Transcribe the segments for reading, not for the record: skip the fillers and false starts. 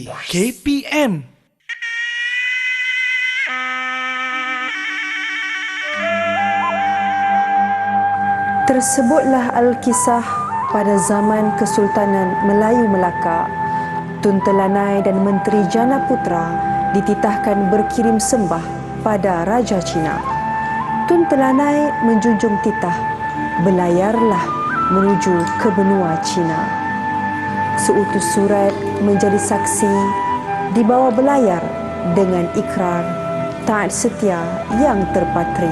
KPM. Tersebutlah Alkisah pada zaman Kesultanan Melayu Melaka. Tun Telanai dan Menteri Jana Putra dititahkan berkirim sembah pada Raja Cina. Tun Telanai menjunjung titah, berlayarlah menuju ke benua Cina. Seutus surat menjadi saksi, dibawa berlayar dengan ikrar taat setia yang terpatri.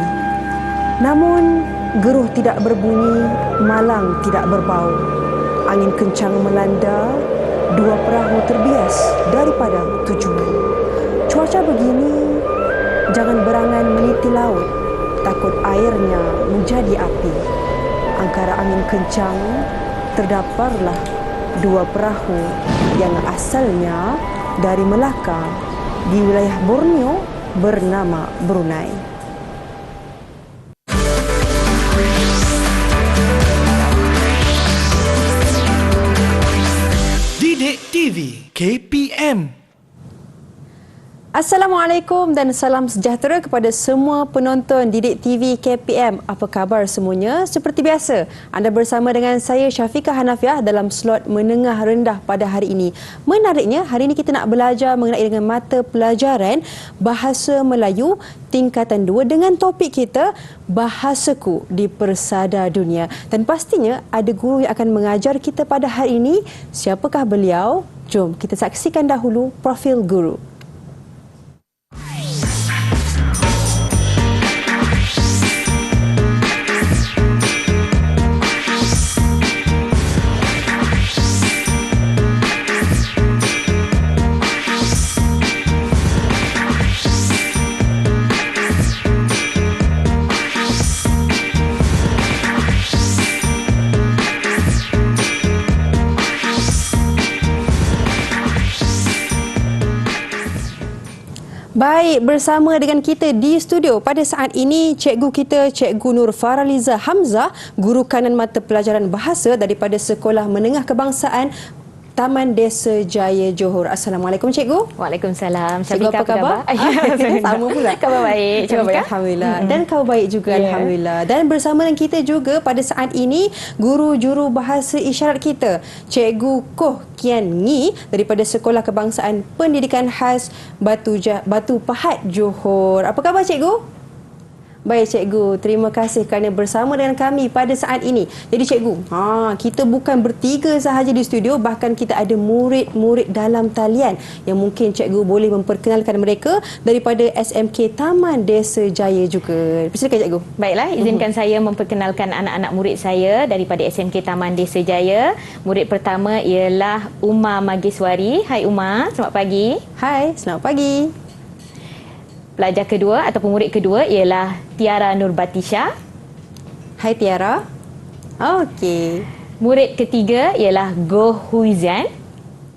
Namun geruh tidak berbunyi, malang tidak berbau. Angin kencang melanda, dua perahu terbias daripada tujuan. Cuaca begini, jangan berangan meniti laut, takut airnya menjadi api. Angkara angin kencang, terdapatlah dua perahu yang asalnya dari Melaka di wilayah Borneo bernama Brunei. Didik TV KPM. Assalamualaikum dan salam sejahtera kepada semua penonton Didik TV KPM. Apa khabar semuanya? Seperti biasa, anda bersama dengan saya Syafiqah Hanafiah dalam slot menengah rendah pada hari ini. Menariknya, hari ini kita nak belajar mengenai dengan mata pelajaran Bahasa Melayu tingkatan 2 dengan topik kita Bahasaku di Persada Dunia. Dan pastinya ada guru yang akan mengajar kita pada hari ini. Siapakah beliau? Jom kita saksikan dahulu profil guru. Baik, bersama dengan kita di studio pada saat ini cikgu kita, Cikgu Nur Faraliza Hamzah, guru kanan mata pelajaran bahasa daripada Sekolah Menengah Kebangsaan Taman Desa Jaya Johor. Assalamualaikum cikgu. Waalaikumsalam. Cikgu, apa khabar? Sama pula. Khabar baik. Khabar baik, alhamdulillah. Dan khabar baik juga, alhamdulillah. Dan bersama dengan kita juga pada saat ini guru juru bahasa isyarat kita, Cikgu Koh Kian Ngi daripada Sekolah Kebangsaan Pendidikan Khas Batu Pahat Johor. Apa khabar cikgu? Baik cikgu, terima kasih kerana bersama dengan kami pada saat ini. Jadi cikgu, kita bukan bertiga sahaja di studio, bahkan kita ada murid-murid dalam talian yang mungkin cikgu boleh memperkenalkan mereka daripada SMK Taman Desa Jaya juga. Silakan cikgu. Baiklah, izinkan saya memperkenalkan anak-anak murid saya daripada SMK Taman Desa Jaya. Murid pertama ialah Uma Mageswari. Hai Uma, selamat pagi. Hai, selamat pagi. Pelajar kedua ataupun murid kedua ialah Tiara Nurbatisha. Hai Tiara. Okey. Murid ketiga ialah Goh Huizian.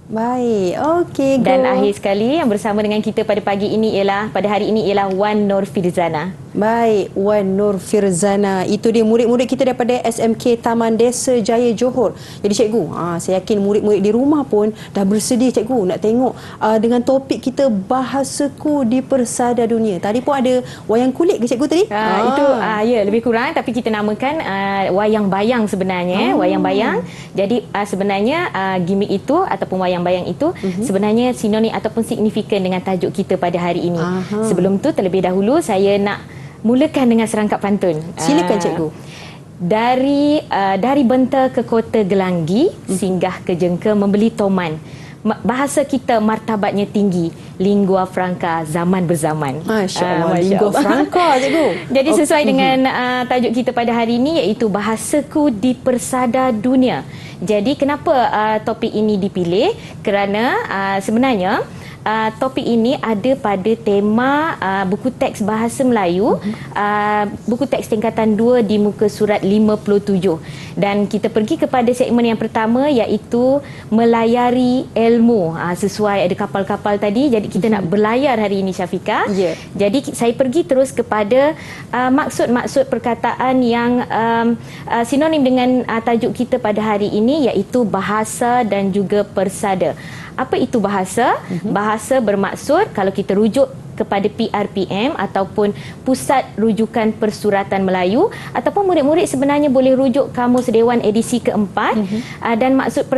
Baik, okey. Dan akhir sekali yang bersama dengan kita pada pagi ini ialah, pada hari ini ialah Wan Nur Firzana. Baik, Wan Nur Firzana. Itu dia murid-murid kita daripada SMK Taman Desa Jaya Johor. Jadi cikgu, saya yakin murid-murid di rumah pun dah bersedia cikgu nak tengok dengan topik kita Bahasaku di Persada Dunia. Tadi pun ada wayang kulit ke cikgu tadi? Itu ya lebih kurang, tapi kita namakan wayang bayang sebenarnya. Wayang bayang. Jadi sebenarnya gimmick itu ataupun wayang bayang itu sebenarnya sinonim ataupun signifikan dengan tajuk kita pada hari ini. Sebelum tu terlebih dahulu saya nak mulakan dengan serangkap pantun. Silakan cikgu. Dari Benta ke Kota Gelanggi, singgah ke Jengka membeli toman. Bahasa kita martabatnya tinggi, lingua franca zaman berzaman. Masya-Allah, lingua franca cikgu. Jadi sesuai dengan tajuk kita pada hari ini, iaitu Bahasaku di Persada Dunia. Jadi kenapa topik ini dipilih? Kerana sebenarnya topik ini ada pada tema buku teks Bahasa Melayu, buku teks tingkatan 2 di muka surat 57. Dan kita pergi kepada segmen yang pertama, iaitu melayari ilmu. Sesuai ada kapal-kapal tadi, jadi kita nak berlayar hari ini Syafiqah. Jadi saya pergi terus kepada maksud-maksud perkataan yang sinonim dengan tajuk kita pada hari ini, iaitu bahasa dan juga persada. Apa itu bahasa? Bahasa bermaksud kalau kita rujuk kepada PRPM ataupun Pusat Rujukan Persuratan Melayu, ataupun murid-murid sebenarnya boleh rujuk Kamus Dewan edisi keempat. Dan maksud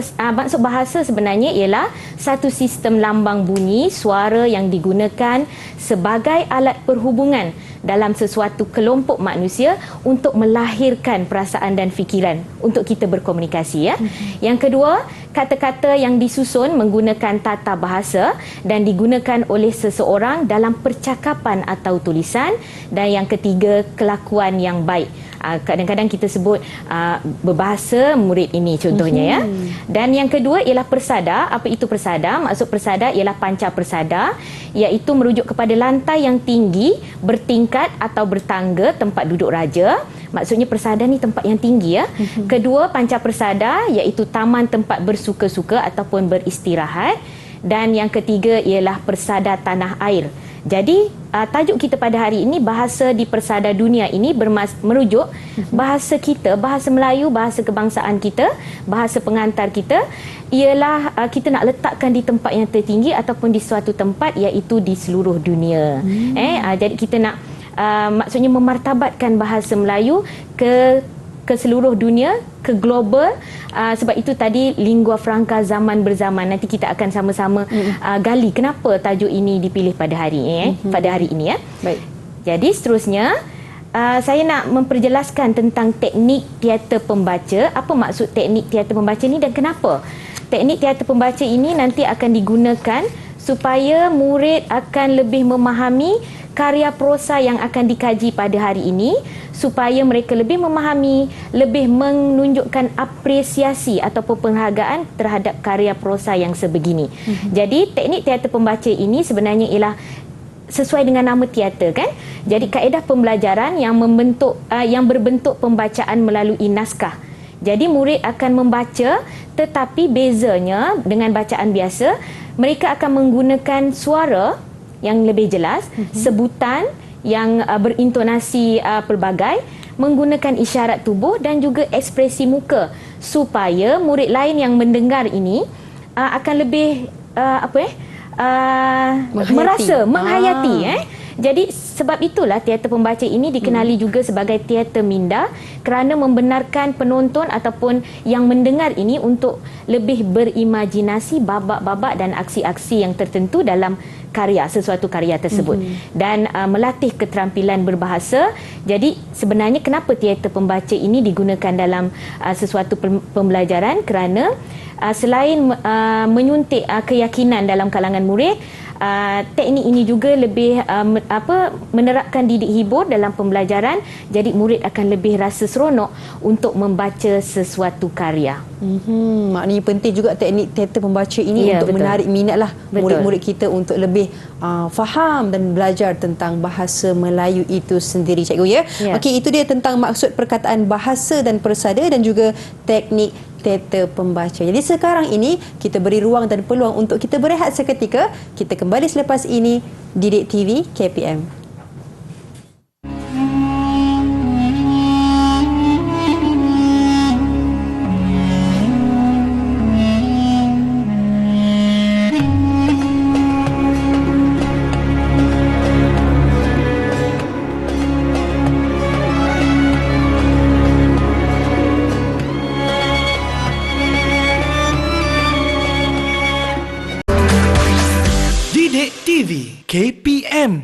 bahasa sebenarnya ialah satu sistem lambang bunyi suara yang digunakan sebagai alat perhubungan dalam sesuatu kelompok manusia untuk melahirkan perasaan dan fikiran untuk kita berkomunikasi, ya. Yang kedua, kata-kata yang disusun menggunakan tata bahasa dan digunakan oleh seseorang dalam percakapan atau tulisan. Dan yang ketiga, kelakuan yang baik. Kadang-kadang kita sebut berbahasa murid ini contohnya, ya. Dan yang kedua ialah persada. Apa itu persada? Maksud persada ialah panca persada, iaitu merujuk kepada lantai yang tinggi, bertingkat atau bertangga tempat duduk raja. Maksudnya persada ni tempat yang tinggi, ya. Kedua, panca persada iaitu taman tempat bersuka-suka ataupun beristirahat. Dan yang ketiga ialah persada tanah air. Jadi tajuk kita pada hari ini, bahasa di persada dunia ini merujuk bahasa kita, bahasa Melayu, bahasa kebangsaan kita, bahasa pengantar kita, ialah kita nak letakkan di tempat yang tertinggi ataupun di suatu tempat, iaitu di seluruh dunia. Jadi kita nak maksudnya memartabatkan bahasa Melayu ke seluruh dunia, ke global. Sebab itu tadi lingua franca zaman berzaman. Nanti kita akan sama-sama gali kenapa tajuk ini dipilih pada hari ini, pada hari ini, ya. Baik. Jadi seterusnya saya nak memperjelaskan tentang teknik teater pembaca. Apa maksud teknik teater pembaca ini dan kenapa? Teknik teater pembaca ini nanti akan digunakan supaya murid akan lebih memahami karya prosa yang akan dikaji pada hari ini, supaya mereka lebih memahami, lebih menunjukkan apresiasi ataupun penghargaan terhadap karya prosa yang sebegini. Jadi teknik teater pembaca ini sebenarnya ialah sesuai dengan nama teater, kan? Jadi kaedah pembelajaran yang berbentuk pembacaan melalui naskah. Jadi murid akan membaca, tetapi bezanya dengan bacaan biasa, mereka akan menggunakan suara yang lebih jelas, sebutan yang berintonasi pelbagai, menggunakan isyarat tubuh dan juga ekspresi muka, supaya murid lain yang mendengar ini akan lebih merasa, menghayati. Jadi sebab itulah teater pembaca ini dikenali juga sebagai teater minda, kerana membenarkan penonton ataupun yang mendengar ini untuk lebih berimajinasi babak-babak dan aksi-aksi yang tertentu dalam sesuatu karya tersebut, dan melatih keterampilan berbahasa. Jadi sebenarnya kenapa teater pembaca ini digunakan dalam sesuatu pembelajaran? Kerana selain menyuntik keyakinan dalam kalangan murid, teknik ini juga lebih menerapkan didik hibur dalam pembelajaran. Jadi murid akan lebih rasa seronok untuk membaca sesuatu karya. Maknanya penting juga teknik teater pembaca ini, untuk menarik minatlah murid-murid kita untuk lebih faham dan belajar tentang bahasa Melayu itu sendiri, cikgu, ya. Okey, itu dia tentang maksud perkataan bahasa dan persada dan juga teknik teater pembaca. Jadi sekarang ini kita beri ruang dan peluang untuk kita berehat seketika. Kita kembali selepas ini, Didik TV KPM. Didik TV KPM.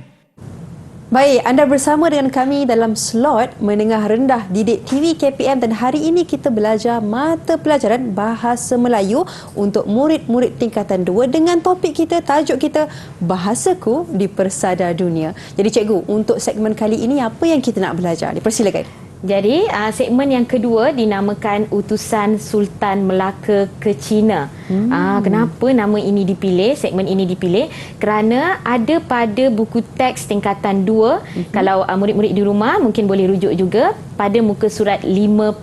Baik, anda bersama dengan kami dalam slot menengah rendah Didik TV KPM, dan hari ini kita belajar mata pelajaran Bahasa Melayu untuk murid-murid tingkatan 2 dengan topik kita, tajuk kita, Bahasaku di Persada Dunia. Jadi cikgu, untuk segmen kali ini apa yang kita nak belajar? Dipersilakan. Jadi segmen yang kedua dinamakan Utusan Sultan Melaka ke China. Kenapa nama ini dipilih, segmen ini dipilih? Kerana ada pada buku teks tingkatan 2, kalau murid-murid di rumah mungkin boleh rujuk juga, pada muka surat 57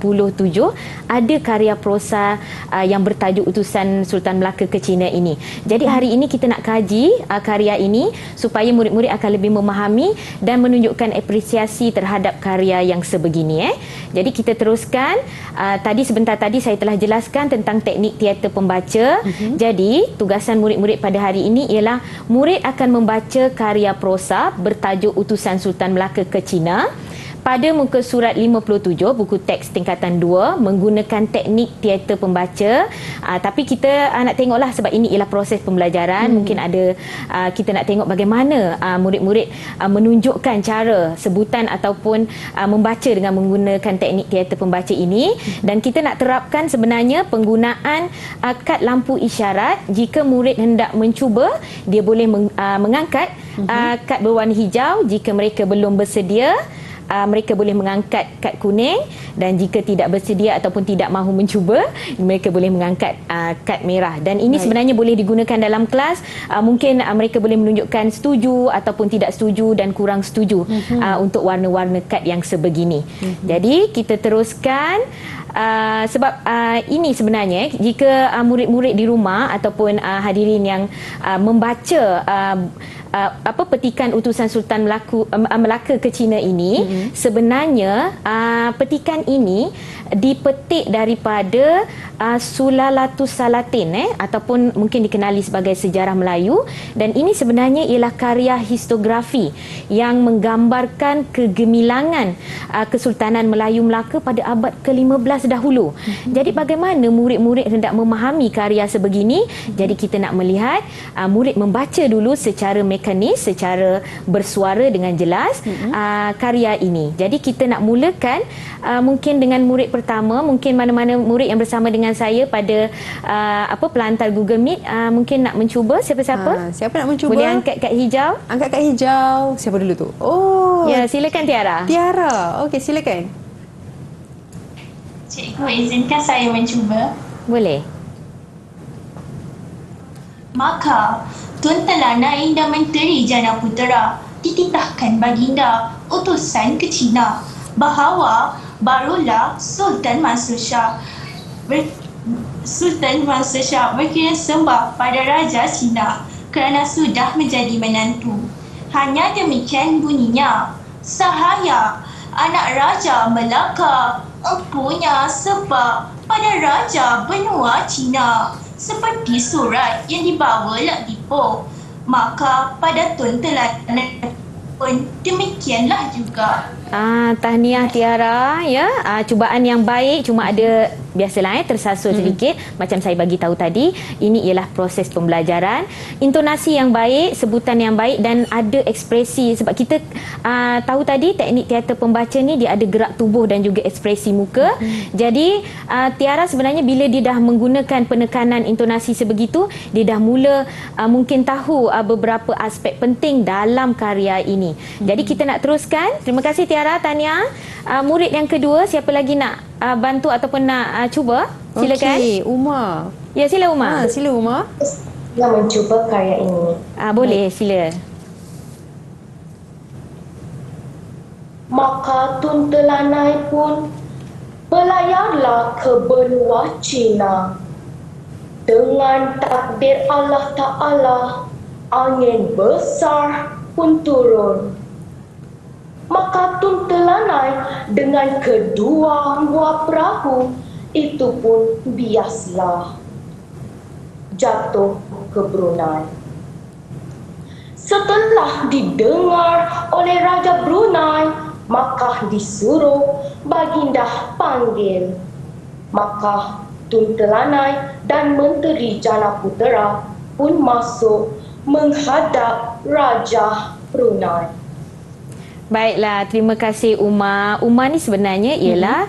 ada karya prosa yang bertajuk Utusan Sultan Melaka ke China ini. Jadi hari ini kita nak kaji karya ini supaya murid-murid akan lebih memahami dan menunjukkan apresiasi terhadap karya yang sebegini. Jadi kita teruskan. Tadi sebentar tadi saya telah jelaskan tentang teknik teater pembaca. Jadi tugasan murid-murid pada hari ini ialah murid akan membaca karya prosa bertajuk Utusan Sultan Melaka ke China pada muka surat 57 buku teks tingkatan 2 menggunakan teknik teater pembaca. Tapi kita nak tengoklah sebab ini ialah proses pembelajaran. Mungkin ada kita nak tengok bagaimana murid-murid menunjukkan cara sebutan ataupun membaca dengan menggunakan teknik teater pembaca ini. Dan kita nak terapkan sebenarnya penggunaan kad lampu isyarat. Jika murid hendak mencuba, dia boleh mengangkat kad berwarna hijau. Jika mereka belum bersedia, mereka boleh mengangkat kad kuning, dan jika tidak bersedia ataupun tidak mahu mencuba, mereka boleh mengangkat kad merah. Dan ini sebenarnya boleh digunakan dalam kelas. Mungkin mereka boleh menunjukkan setuju ataupun tidak setuju dan kurang setuju untuk warna-warna kad yang sebegini. Jadi kita teruskan. Sebab ini sebenarnya jika murid-murid di rumah ataupun hadirin yang membaca petikan Utusan Sultan Melaka ke China ini, sebenarnya petikan ini dipetik daripada Sulalatus Salatin ataupun mungkin dikenali sebagai sejarah Melayu, dan ini sebenarnya ialah karya histografi yang menggambarkan kegemilangan Kesultanan Melayu Melaka pada abad ke-15 dahulu. Jadi bagaimana murid-murid hendak memahami karya sebegini? Jadi kita nak melihat murid membaca dulu secara mekanis, secara bersuara dengan jelas karya ini. Jadi kita nak mulakan mungkin dengan murid pertama. Mungkin mana-mana murid yang bersama dengan saya pada pelantar Google Meet mungkin nak mencuba. Siapa-siapa? Siapa nak mencuba? Boleh angkat kad hijau. Angkat kad hijau. Siapa dulu tu? Oh. Ya, silakan Tiara. Tiara. Okey, silakan. Cikgu izinkan saya mencuba. Boleh. Maka Tun Telanai dan Menteri Jana Putera dititahkan baginda utusan ke China bahawa barulah Sultan Mansur Shah berkirim sembah pada Raja China kerana sudah menjadi menantu. Hanya demikian bunyinya, sahaya anak Raja Melaka empunya sebab pada Raja benua China seperti surat yang dibawa Lak Dipo. Maka pada Tun Telanai pun demikianlah juga. Tahniah Tiara, ya. Cubaan yang baik, cuma ada biasalah tersasul sedikit. Macam saya bagi tahu tadi, ini ialah proses pembelajaran. Intonasi yang baik, sebutan yang baik dan ada ekspresi. Sebab kita tahu tadi teknik teater pembaca ni dia ada gerak tubuh dan juga ekspresi muka. Jadi Tiara sebenarnya bila dia dah menggunakan penekanan intonasi sebegitu, dia dah mula mungkin tahu beberapa aspek penting dalam karya ini. Jadi kita nak teruskan. Terima kasih Tiara. Tahniah. Murid yang kedua, siapa lagi nak bantu ataupun nak cuba? Silakan. Okey, Uma. Ya, sila Uma. Sila Uma. Nak mencuba karya ini. Boleh, sila. Maka Tun Telanai pun berlayarlah ke benua China. Dengan takdir Allah Ta'ala, angin besar pun turun. Maka Tun Telanai dengan kedua buah perahu itu pun biaslah jatuh ke Brunei. Setelah didengar oleh Raja Brunei, maka disuruh baginda panggil. Maka Tun Telanai dan Menteri Jana Putera pun masuk menghadap Raja Brunei. Baiklah, terima kasih Uma. Uma ni sebenarnya ialah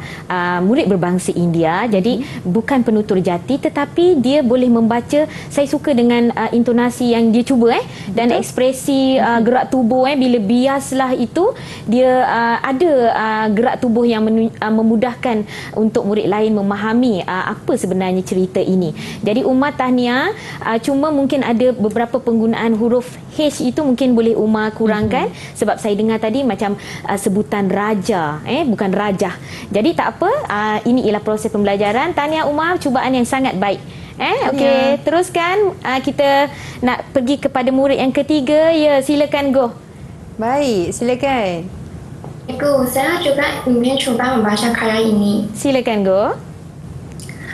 murid berbangsa India. Jadi bukan penutur jati tetapi dia boleh membaca. Saya suka dengan intonasi yang dia cuba dan ekspresi gerak tubuh bila biaslah itu dia ada gerak tubuh yang memudahkan untuk murid lain memahami apa sebenarnya cerita ini. Jadi Uma tahniah. Cuma mungkin ada beberapa penggunaan huruf H itu mungkin boleh Uma kurangkan sebab saya dengar tadi macam sebutan raja, bukan rajah. Jadi tak apa, ini ialah proses pembelajaran. Tahniah Umar, cubaan yang sangat baik. Okey, teruskan. Kita nak pergi kepada murid yang ketiga. Ya, silakan Go. Baik, silakan. Cikgu, saya juga ingin cuba membaca karya ini. Silakan Go.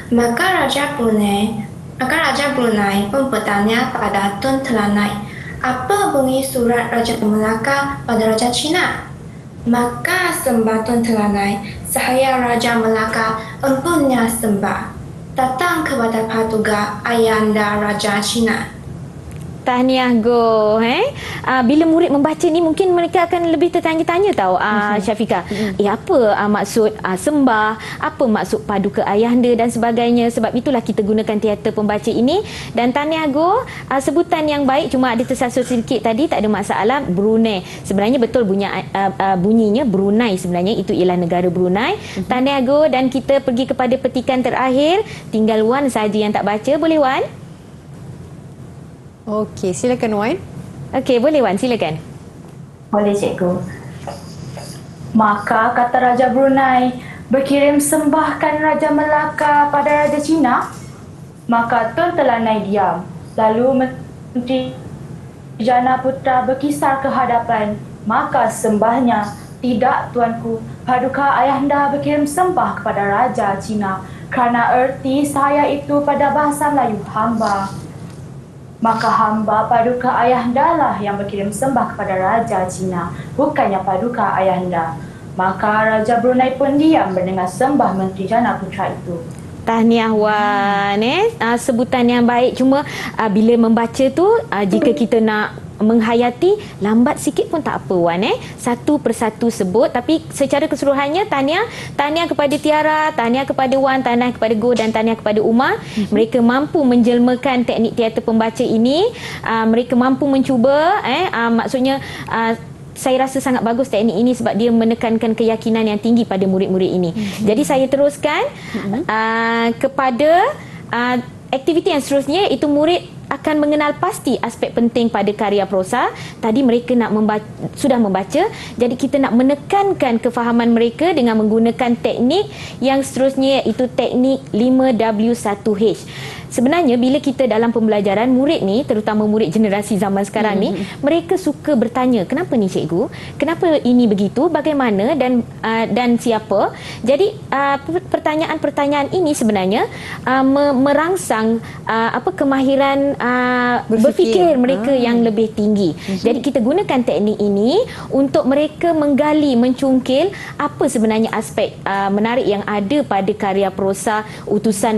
Maka Raja Brunei pun bertanya pada Tun Telanai, apa bunyi surat Raja Melaka pada Raja Cina? Maka sembah Tun Telanai, saya Raja Melaka, empunya sembah. Datang kepada paduka ayahanda Raja Cina. Tahniah Go. Bila murid membaca ni mungkin mereka akan lebih tertanya-tanya tahu Syafiqah. Apa maksud sembah, apa maksud paduka ayahanda dan sebagainya. Sebab itulah kita gunakan teater pembaca ini. Dan tahniah Go, sebutan yang baik, cuma ada tersasul sedikit tadi, tak ada masalah. Brunei. Sebenarnya betul bunyinya Brunei, sebenarnya itu ialah negara Brunei. Tahniah Go, dan kita pergi kepada petikan terakhir. Tinggal Wan saja yang tak baca. Boleh Wan? Okey, silakan Wan. Okey, boleh Wan, silakan. Boleh cikgu. Maka kata Raja Brunei, berkirim sembahkan Raja Melaka pada Raja Cina. Maka Tun Telanai diam. Lalu Menteri Jana Putra berkisar ke hadapan. Maka sembahnya, tidak tuanku, paduka ayahanda berkirim sembah kepada Raja Cina. Kerana erti saya itu pada bahasa Melayu hamba. Maka hamba paduka ayahanda lah yang berkirim sembah kepada Raja Cina, bukannya paduka ayahanda. Maka Raja Brunei pun diam mendengar sembah Menteri Jana Putra itu. Tahniah Wan. Sebutan yang baik, cuma bila membaca tu jika kita nak menghayati, lambat sikit pun tak apa Wan. Satu persatu sebut, tapi secara keseluruhannya tahniah kepada Tiara, tahniah kepada Wan, tahniah kepada Go dan tahniah kepada Umar. Mereka mampu menjelmakan teknik teater pembaca ini. Mereka mampu mencuba, maksudnya saya rasa sangat bagus teknik ini sebab dia menekankan keyakinan yang tinggi pada murid-murid ini. Jadi saya teruskan kepada aktiviti yang seterusnya, iaitu murid akan mengenal pasti aspek penting pada karya prosa. Tadi mereka sudah membaca, jadi kita nak menekankan kefahaman mereka dengan menggunakan teknik yang seterusnya, iaitu teknik 5W1H. Sebenarnya bila kita dalam pembelajaran, murid ni, terutama murid generasi zaman sekarang ni, mereka suka bertanya, kenapa ni cikgu? Kenapa ini begitu? Bagaimana dan siapa? Jadi pertanyaan-pertanyaan ini sebenarnya merangsang kemahiran berfikir mereka yang lebih tinggi. Jadi kita gunakan teknik ini untuk mereka menggali, mencungkil apa sebenarnya aspek menarik yang ada pada karya prosa utusan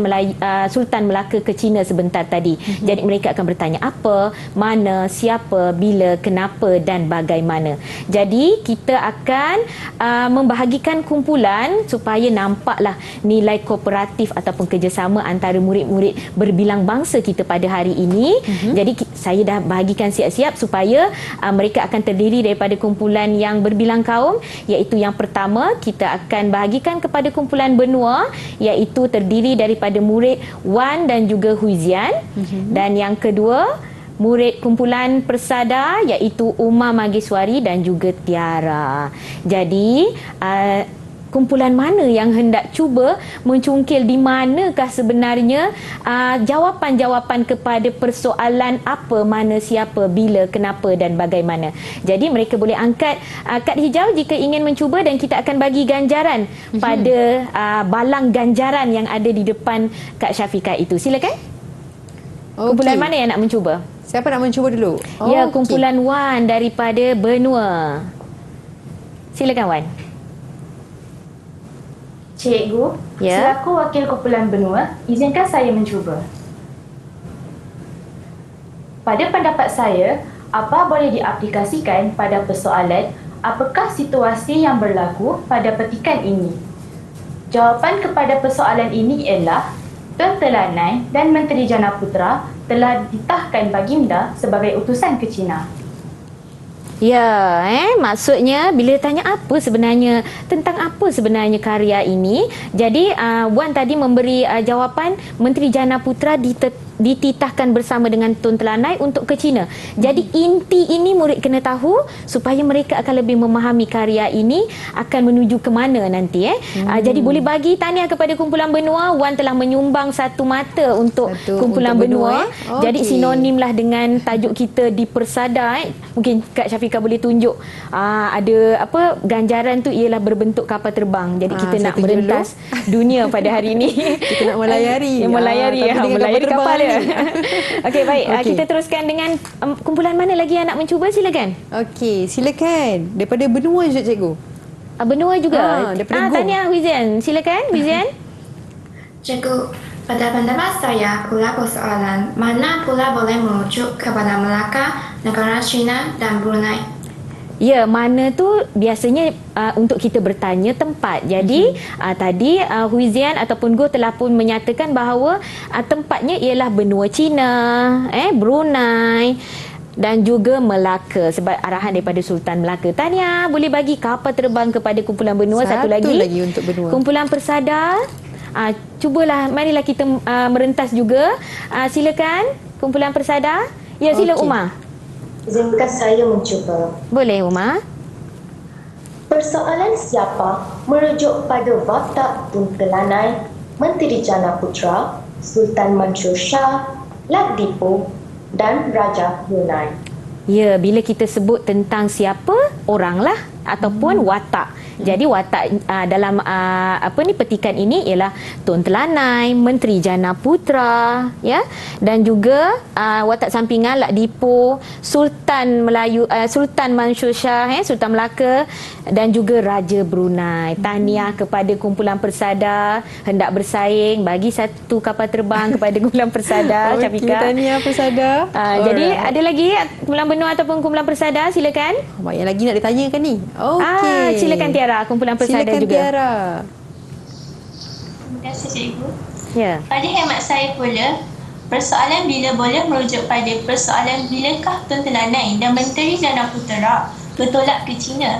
Sultan Melaka ke China sebentar tadi. Jadi mereka akan bertanya apa, mana, siapa, bila, kenapa dan bagaimana. Jadi kita akan membahagikan kumpulan supaya nampaklah nilai kooperatif ataupun kerjasama antara murid-murid berbilang bangsa kita pada hari ini. Jadi saya dah bahagikan siap-siap supaya mereka akan terdiri daripada kumpulan yang berbilang kaum, iaitu yang pertama kita akan bahagikan kepada kumpulan benua, iaitu terdiri daripada murid Wan dan juga Huizian. Dan yang kedua, murid kumpulan Persada, iaitu Umar Mageswari dan juga Tiara. Jadi kumpulan mana yang hendak cuba mencungkil di manakah sebenarnya jawapan-jawapan kepada persoalan apa, mana, siapa, bila, kenapa dan bagaimana. Jadi mereka boleh angkat kad hijau jika ingin mencuba, dan kita akan bagi ganjaran pada balang ganjaran yang ada di depan Kak Syafiqah itu. Silakan. Kumpulan mana yang nak mencuba? Siapa nak mencuba dulu? Ya, kumpulan Wan daripada benua. Silakan Wan. Cikgu, Ya. selaku wakil kumpulan benua, izinkan saya mencuba. Pada pendapat saya, apa boleh diaplikasikan pada persoalan apakah situasi yang berlaku pada petikan ini? Jawapan kepada persoalan ini ialah Tun Telanai dan Menteri Jana Putra telah ditahkan baginda sebagai utusan ke China. Ya, maksudnya bila tanya apa sebenarnya, tentang apa sebenarnya karya ini. Jadi Wan tadi memberi jawapan Menteri Jana Putra dititahkan bersama dengan Tun Telanai untuk ke China. Jadi inti ini murid kena tahu supaya mereka akan lebih memahami karya ini akan menuju ke mana nanti. Jadi boleh bagi tahniah kepada kumpulan benua. Wan telah menyumbang satu mata untuk kumpulan untuk benua. Jadi sinonimlah dengan tajuk kita di Persada. Mungkin Kak Syafiqah boleh tunjuk ada apa ganjaran tu ialah berbentuk kapal terbang. Jadi kita nak merentas dunia pada hari ini. Kita nak melayari. Melayari melayari kapal dia. Okey, baik. Kita teruskan dengan kumpulan mana lagi yang nak mencuba, silakan. Okey, silakan. Daripada benua je cikgu. Benua juga. Daripada Go. Tahniah Wizian. Silakan Wizian. Cikgu, pada pendapat saya pula persoalan mana pula boleh merujuk kepada Melaka, negara China dan Brunei. Ya, mana tu biasanya untuk kita bertanya tempat. Jadi tadi Huizian ataupun Go telah pun menyatakan bahawa tempatnya ialah benua China, Brunei dan juga Melaka sebab arahan daripada Sultan Melaka. Tahniah, boleh bagi kapal terbang kepada kumpulan benua. Satu lagi untuk benua. Kumpulan Persada. Cubalah, marilah kita merentas juga. Silakan kumpulan Persada. Ya, sila Umar. Izinkan saya mencuba. Boleh Umar. Persoalan siapa merujuk pada watak Tun Telanai, Menteri Jana Putra, Sultan Mansur Shah, Lat Dipo dan Raja Brunei. Ya, bila kita sebut tentang siapa, oranglah ataupun watak. Jadi watak dalam petikan ini ialah Tun Telanai, Menteri Jana Putra, ya, dan juga watak sampingan Lat Dipo, Sultan Melayu, Sultan Mansur Shah, Sultan Melaka dan juga Raja Brunei. Tahniah kepada kumpulan Persada hendak bersaing, bagi satu kapal terbang kepada kumpulan Persada. Syafiqah. Tahniah Persada. Jadi ada lagi kumpulan benua ataupun kumpulan Persada, silakan. Banyak lagi nak ditanyakan ni. Okey. Silakan Tiara, kumpulan Persada silakan juga. Tiara. Terima kasih cikgu. Ya. Pada hemat saya pula, persoalan bila boleh merujuk pada persoalan bilakah Tun Telanai dan Menteri Jana Putra bertolak ke China.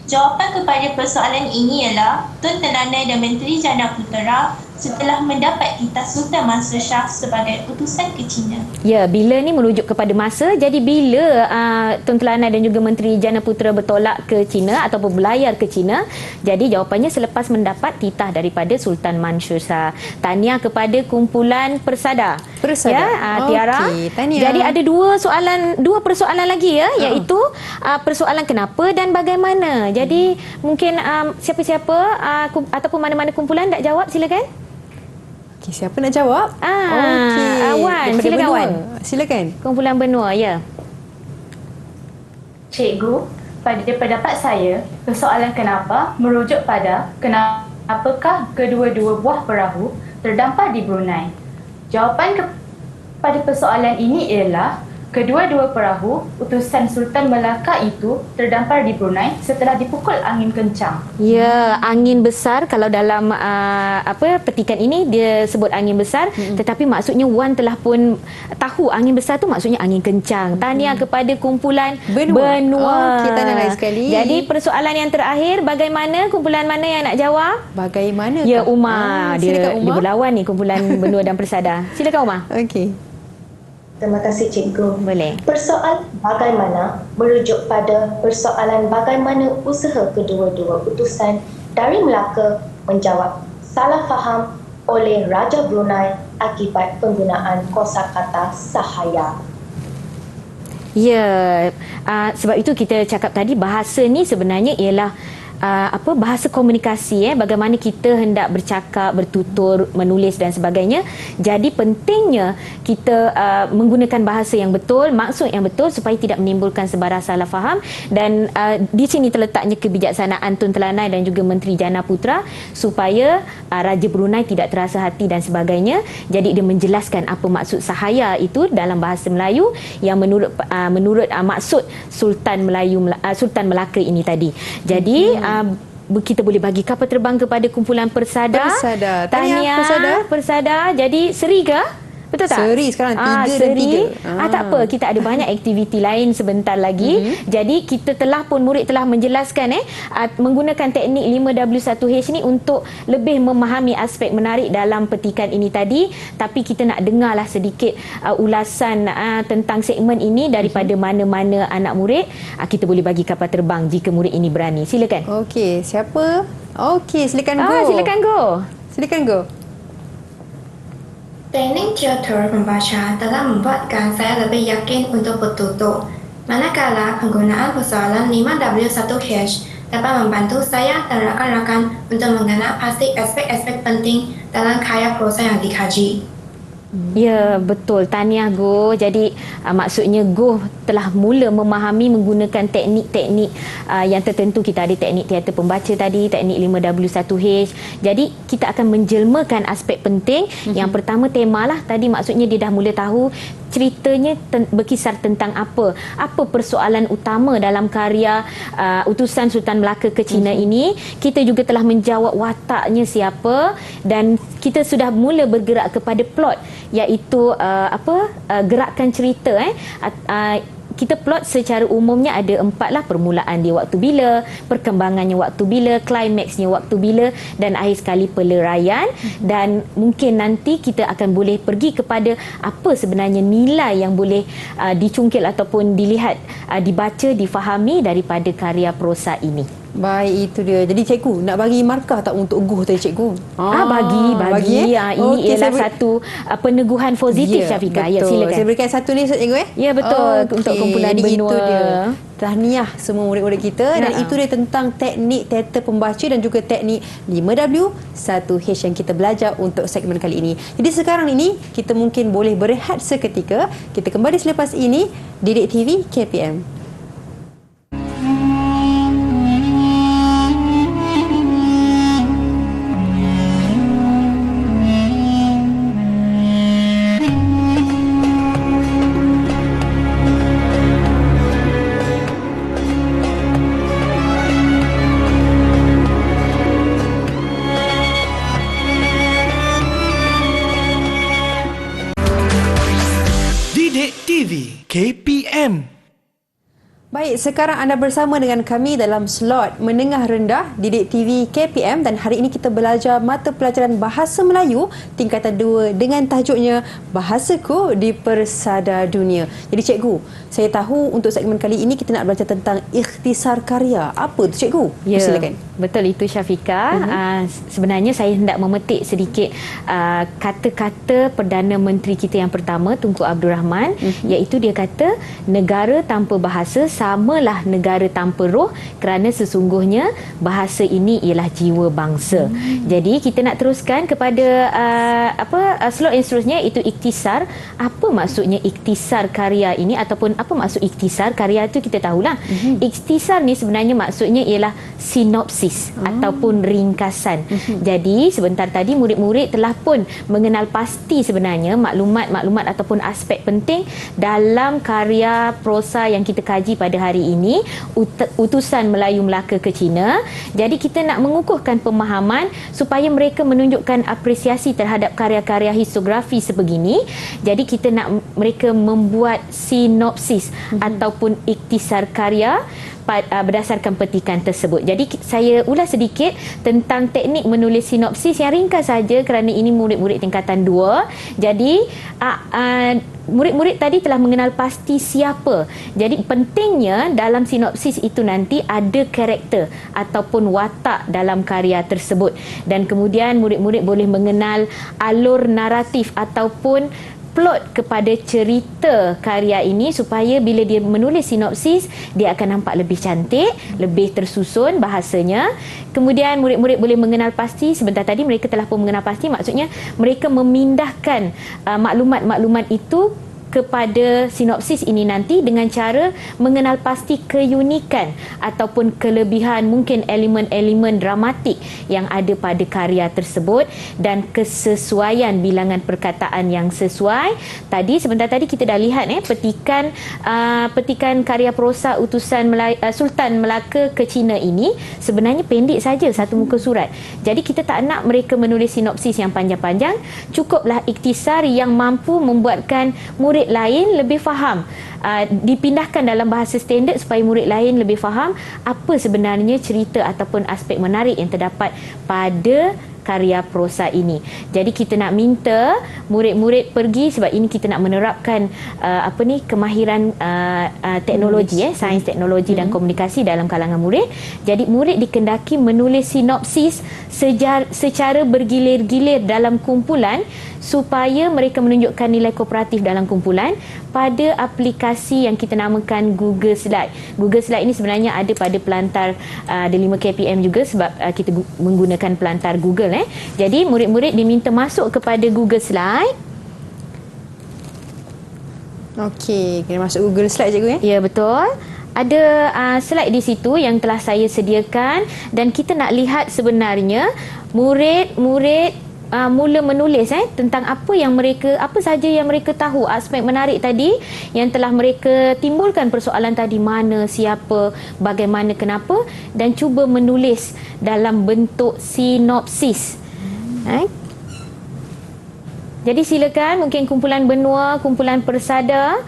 Jawapan kepada persoalan ini ialah Tun Telanai dan Menteri Jana Putra setelah mendapat titah Sultan Mansur Shah sebagai utusan ke China. Ya, bila ni merujuk kepada masa. Jadi bila Tun Telanai dan juga Menteri Jana Putra bertolak ke China ataupun berlayar ke China, jadi jawapannya selepas mendapat titah daripada Sultan Mansur Shah. Tahniah kepada kumpulan Persada. Ya, Tiara. Okey, tahniah. Jadi ada dua persoalan lagi ya, iaitu persoalan kenapa dan bagaimana. Jadi mungkin siapa-siapa ataupun mana-mana kumpulan nak jawab, silakan. Okey, siapa nak jawab? Wan, Daripada silakan benua. Wan. Silakan. Kumpulan benua, ya. Cikgu, pada pendapat saya, persoalan kenapa merujuk pada kenapakah kedua-dua buah perahu terdampar di Brunei. Jawapan kepada persoalan ini ialah kedua-dua perahu utusan Sultan Melaka itu terdampar di Brunei setelah dipukul angin kencang. Ya, angin besar. Kalau dalam petikan ini dia sebut angin besar, tetapi maksudnya Wan telah pun tahu angin besar tu maksudnya angin kencang. Tahniah kepada kumpulan benua. Kita nak lain sekali. Jadi persoalan yang terakhir, bagaimana kumpulan mana yang nak jawab? Bagaimana? Ya, Umar. Dia berlawan ni kumpulan benua dan Persada. Silakan Umar. Okey. Terima kasih cikgu. Boleh. Persoalan bagaimana merujuk pada persoalan bagaimana usaha kedua-dua utusan dari Melaka menjawab salah faham oleh Raja Brunei akibat penggunaan kosakata sahaya. Ya, sebab itu kita cakap tadi bahasa ni sebenarnya ialah bahasa komunikasi, bagaimana kita hendak bercakap, bertutur, menulis dan sebagainya. Jadi pentingnya kita menggunakan bahasa yang betul, maksud yang betul supaya tidak menimbulkan sebarang salah faham. Dan di sini terletaknya kebijaksanaan Tun Telanai dan juga Menteri Jana Putra supaya Raja Brunei tidak terasa hati dan sebagainya. Jadi dia menjelaskan apa maksud sahaya itu dalam bahasa Melayu yang menurut maksud Sultan Melaka ini tadi. Jadi kita boleh bagi kapal terbang kepada kumpulan Persada. Persada. Tahniah Persada. Jadi Seri ke Betul tak? Seri sekarang 3 dan seri. 3. Tak apa, kita ada banyak aktiviti lain sebentar lagi. Jadi kita murid telah menjelaskan menggunakan teknik 5W1H ni untuk lebih memahami aspek menarik dalam petikan ini tadi. Tapi kita nak dengarlah sedikit ulasan tentang segmen ini daripada mana-mana anak murid. Kita boleh bagi kapal terbang jika murid ini berani. Silakan. Okey, siapa? Okey, silakan go. Silakan go. Silakan go. Teknik teater membaca telah membuatkan saya lebih yakin untuk bertutur. Manakala penggunaan persoalan 5W1H dapat membantu saya dan rakan-rakan untuk mengenal pasti aspek-aspek penting dalam karya prosa yang dikaji. Ya, betul. Tahniah Go. Jadi maksudnya Go telah mula memahami menggunakan teknik-teknik yang tertentu. Kita ada teknik teater pembaca tadi, teknik 5W1H. Jadi kita akan menjelmakan aspek penting. Yang pertama tema lah. Tadi maksudnya dia dah mula tahu ceritanya berkisar tentang apa persoalan utama dalam karya Utusan Sultan Melaka ke China ini. Kita juga telah menjawab wataknya siapa dan kita sudah mula bergerak kepada plot, iaitu gerakan cerita. Kita plot secara umumnya ada 4 lah. Permulaan dia waktu bila, perkembangannya waktu bila, klimaksnya waktu bila dan akhir sekali peleraian. Dan mungkin nanti kita akan boleh pergi kepada apa sebenarnya nilai yang boleh dicungkil ataupun dilihat, dibaca, difahami daripada karya prosa ini. Baik, itu dia. Jadi cikgu nak bagi markah tak untuk Go tadi cikgu? Bagi. Ini ialah satu peneguhan positif, Syafiqah. Ya, silakan. Saya berikan satu ni cikgu Ya, betul. Untuk kumpulan jadi benua. Itu dia. Tahniah semua murid-murid kita. Dan itu dia tentang teknik teater pembaca dan juga teknik 5W1H yang kita belajar untuk segmen kali ini. Jadi sekarang ini kita mungkin boleh berehat seketika. Kita kembali selepas ini. Didik TV KPM. Didik TV KPM. Baik, sekarang anda bersama dengan kami dalam slot Menengah Rendah Didik TV KPM dan hari ini kita belajar mata pelajaran Bahasa Melayu tingkatan 2 dengan tajuknya Bahasaku di Persada Dunia. Jadi cikgu, saya tahu untuk segmen kali ini kita nak belajar tentang ikhtisar karya. Apa tu cikgu? Ya, silakan. Betul itu Syafiqah. Sebenarnya saya hendak memetik sedikit kata-kata Perdana Menteri kita yang pertama, Tunku Abdul Rahman, iaitu dia kata negara tanpa bahasa samalah negara tanpa roh, kerana sesungguhnya bahasa ini ialah jiwa bangsa. Jadi kita nak teruskan kepada slot yang seterusnya, itu ikhtisar. Apa maksudnya ikhtisar karya ini ataupun apa maksud ikhtisar karya itu kita tahulah. Ikhtisar ni sebenarnya maksudnya ialah sinopsis ataupun ringkasan. Jadi sebentar tadi murid-murid telah pun mengenal pasti sebenarnya maklumat-maklumat ataupun aspek penting dalam karya prosa yang kita kaji pada hari ini, Utusan Melayu Melaka ke China. Jadi kita nak mengukuhkan pemahaman supaya mereka menunjukkan apresiasi terhadap karya-karya historiografi sebegini. Jadi kita nak mereka membuat sinopsis ataupun ikhtisar karya berdasarkan petikan tersebut. Jadi saya ulas sedikit tentang teknik menulis sinopsis yang ringkas saja kerana ini murid-murid tingkatan 2. Jadi murid-murid tadi telah mengenal pasti siapa. Jadi pentingnya dalam sinopsis itu nanti ada karakter ataupun watak dalam karya tersebut. Dan kemudian murid-murid boleh mengenal alur naratif ataupun plot kepada cerita karya ini supaya bila dia menulis sinopsis dia akan nampak lebih cantik, lebih tersusun bahasanya. Kemudian murid-murid boleh mengenal pasti, sebentar tadi mereka telah pun mengenal pasti, maksudnya mereka memindahkan maklumat-maklumat itu kepada sinopsis ini nanti dengan cara mengenal pasti keunikan ataupun kelebihan, mungkin elemen-elemen dramatik yang ada pada karya tersebut dan kesesuaian bilangan perkataan yang sesuai. Sebentar tadi kita dah lihat petikan karya prosa utusan Sultan Melaka ke China ini sebenarnya pendek saja, satu muka surat. Jadi kita tak nak mereka menulis sinopsis yang panjang-panjang, cukuplah ikhtisar yang mampu membuatkan murid lain lebih faham. Dipindahkan dalam bahasa standard supaya murid lain lebih faham apa sebenarnya cerita ataupun aspek menarik yang terdapat pada karya prosa ini. Jadi kita nak minta murid-murid pergi, sebab ini kita nak menerapkan kemahiran teknologi, sains teknologi dan komunikasi dalam kalangan murid. Jadi murid dikendaki menulis sinopsis secara bergilir-gilir dalam kumpulan supaya mereka menunjukkan nilai kooperatif dalam kumpulan pada aplikasi yang kita namakan Google Slide. Google Slide ini sebenarnya ada pada pelantar ada 5 kpm juga, sebab kita menggunakan pelantar Google. Jadi murid-murid diminta masuk kepada Google Slide. Okey, kena masuk Google Slide cikgu Ya, betul. Ada slide di situ yang telah saya sediakan dan kita nak lihat sebenarnya murid-murid mula menulis tentang apa saja yang mereka tahu, aspek menarik tadi yang telah mereka timbulkan persoalan tadi, mana, siapa, bagaimana, kenapa, dan cuba menulis dalam bentuk sinopsis. Jadi silakan, mungkin kumpulan benua, kumpulan persada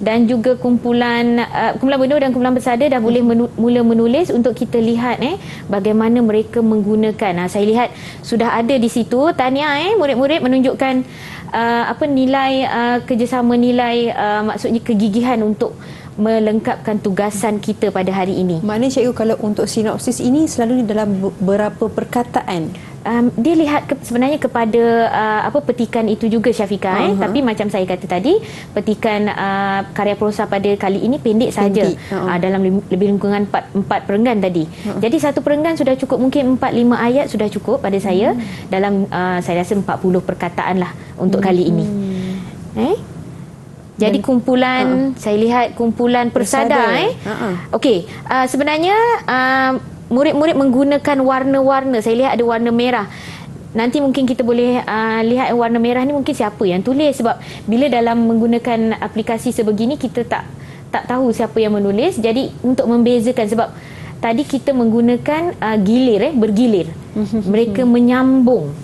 dan juga kumpulan benua dan kumpulan persada dah boleh mula menulis untuk kita lihat bagaimana mereka menggunakan. Saya lihat sudah ada di situ. Tahniah murid-murid menunjukkan nilai kerjasama, nilai maksudnya kegigihan untuk melengkapkan tugasan kita pada hari ini. Maknanya cikgu, kalau untuk sinopsis ini selalu dalam berapa perkataan? Dia lihat sebenarnya kepada petikan itu juga, Syafiqah. Tapi macam saya kata tadi, petikan karya prosa pada kali ini pendek saja, dalam lebih lingkungan 4 perenggan tadi. Jadi satu perenggan sudah cukup, mungkin 4-5 ayat sudah cukup pada saya. Dalam saya rasa 40 perkataan lah untuk kali ini. Jadi kumpulan, saya lihat kumpulan persada. Okey, sebenarnya murid-murid menggunakan warna-warna. Saya lihat ada warna merah. Nanti mungkin kita boleh lihat warna merah ni mungkin siapa yang tulis, sebab bila dalam menggunakan aplikasi sebegini kita tak tahu siapa yang menulis. Jadi untuk membezakan, sebab tadi kita menggunakan bergilir. Mereka menyambung.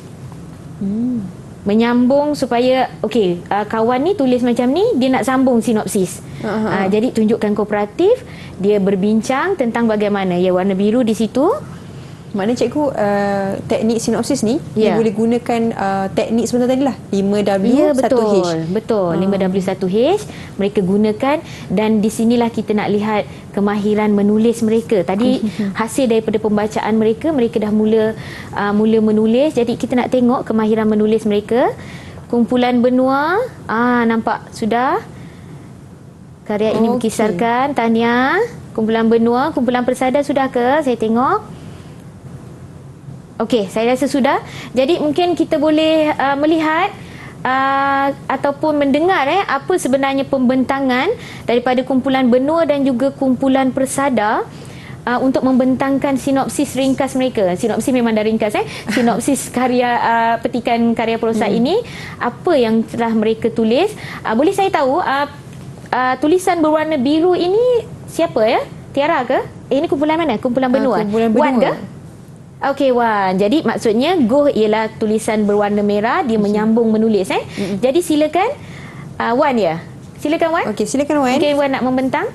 Menyambung supaya kawan ni tulis macam ni, dia nak sambung sinopsis. Jadi tunjukkan kooperatif, dia berbincang tentang bagaimana. Warna biru di situ. Maknanya cikgu, teknik sinopsis ni dia boleh gunakan teknik sebentar tadi lah, 5W1H. Betul. 5W1H mereka gunakan, dan di sinilah kita nak lihat kemahiran menulis mereka. Tadi hasil daripada pembacaan mereka dah mula menulis. Jadi kita nak tengok kemahiran menulis mereka. Kumpulan benua, nampak sudah karya ini berkisarkan. Tahniah. Kumpulan benua, kumpulan persada sudah ke? Saya tengok. Okey, saya rasa sudah. Jadi mungkin kita boleh melihat ataupun mendengar apa sebenarnya pembentangan daripada kumpulan benua dan juga kumpulan persada untuk membentangkan sinopsis ringkas mereka. Sinopsis memang dah ringkas. Sinopsis karya petikan karya prosa ini, apa yang telah mereka tulis. Boleh saya tahu tulisan berwarna biru ini siapa ya? Tiara ke? Ini kumpulan mana? Kumpulan benua. Wan ke? Okey, Wan. Jadi maksudnya Goh ialah tulisan berwarna merah, dia menyambung menulis. Jadi silakan Wan ya. Silakan Wan. Okey, silakan Wan. Mungkin Wan nak membentang.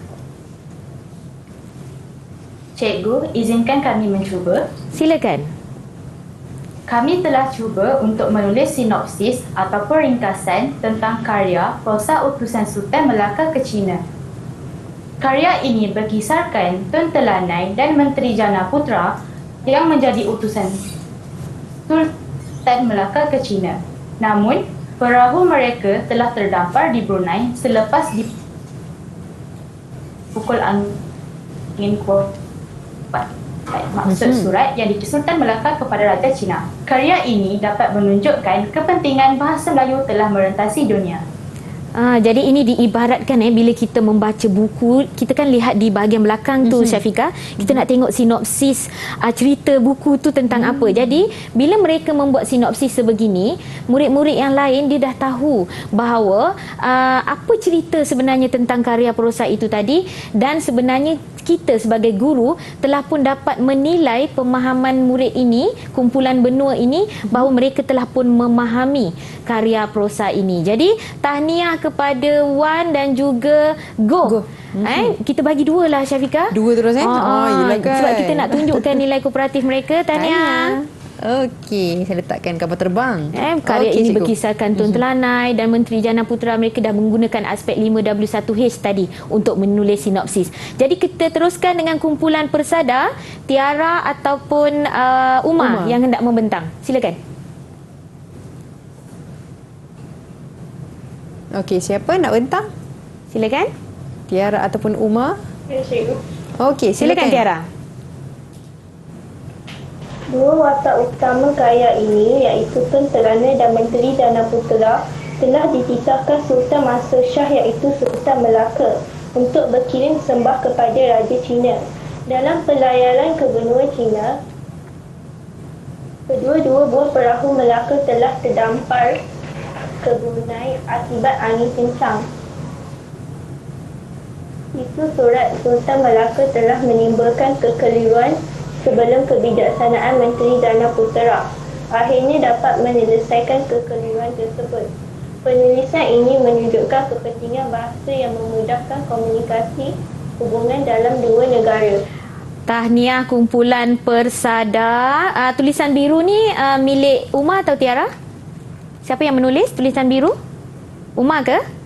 Cikgu, izinkan kami mencuba. Silakan. Kami telah cuba untuk menulis sinopsis ataupun ringkasan tentang karya prosa utusan Sultan Melaka ke China. Karya ini berkisarkan Tun Telanai dan Menteri Jana Putra yang menjadi utusan Sultan Melaka ke China. Namun, perahu mereka telah terdampar di Brunei selepas dipukul angin kuat. Maksud surat yang ditulis Sultan Melaka kepada Raja China. Karya ini dapat menunjukkan kepentingan bahasa Melayu telah merentasi dunia. Jadi ini diibaratkan bila kita membaca buku, kita kan lihat di bahagian belakang tu Syafiqah, kita nak tengok sinopsis cerita buku tu tentang apa. Jadi bila mereka membuat sinopsis sebegini, murid-murid yang lain dia dah tahu bahawa apa cerita sebenarnya tentang karya prosa itu tadi, dan sebenarnya kita sebagai guru telah pun dapat menilai pemahaman murid ini, kumpulan benua ini, bahawa mereka telah pun memahami karya prosa ini. Jadi tahniah kepada Wan dan juga Go. Kita bagi 2 lah Syafiqah. 2 terus yelah kan. Sebab kita nak tunjukkan nilai kooperatif mereka. Tahniah. Okey, saya letakkan kapal terbang. Karya ini cikgu. berkisarkan Tun Telanai dan Menteri Jana Putera. Mereka dah menggunakan aspek 5W1H tadi untuk menulis sinopsis. Jadi kita teruskan dengan kumpulan Persada, Tiara ataupun Uma yang hendak membentang. Silakan. Okey, siapa nak bentang? Silakan. Tiara ataupun Uma? Ya, cikgu. Okey, Silakan Tiara. Dua watak utama karya ini iaitu Tun Telanai dan Menteri Jana Putera telah dititahkan Sultan Mansur Shah iaitu Sultan Melaka untuk berkirim sembah kepada Raja Cina. Dalam pelayaran ke benua Cina, kedua-dua buah perahu Melaka telah terdampar ke Brunei akibat angin kencang. Itu surat Sultan Melaka telah menimbulkan kekeliruan sebelum kebijaksanaan Menteri Jana Putera akhirnya dapat menyelesaikan kekeliruan tersebut. Penulisan ini menunjukkan kepentingan bahasa yang memudahkan komunikasi hubungan dalam dua negara. Tahniah kumpulan Persada. Tulisan biru ni milik Uma atau Tiara? Siapa yang menulis tulisan biru? Uma ke?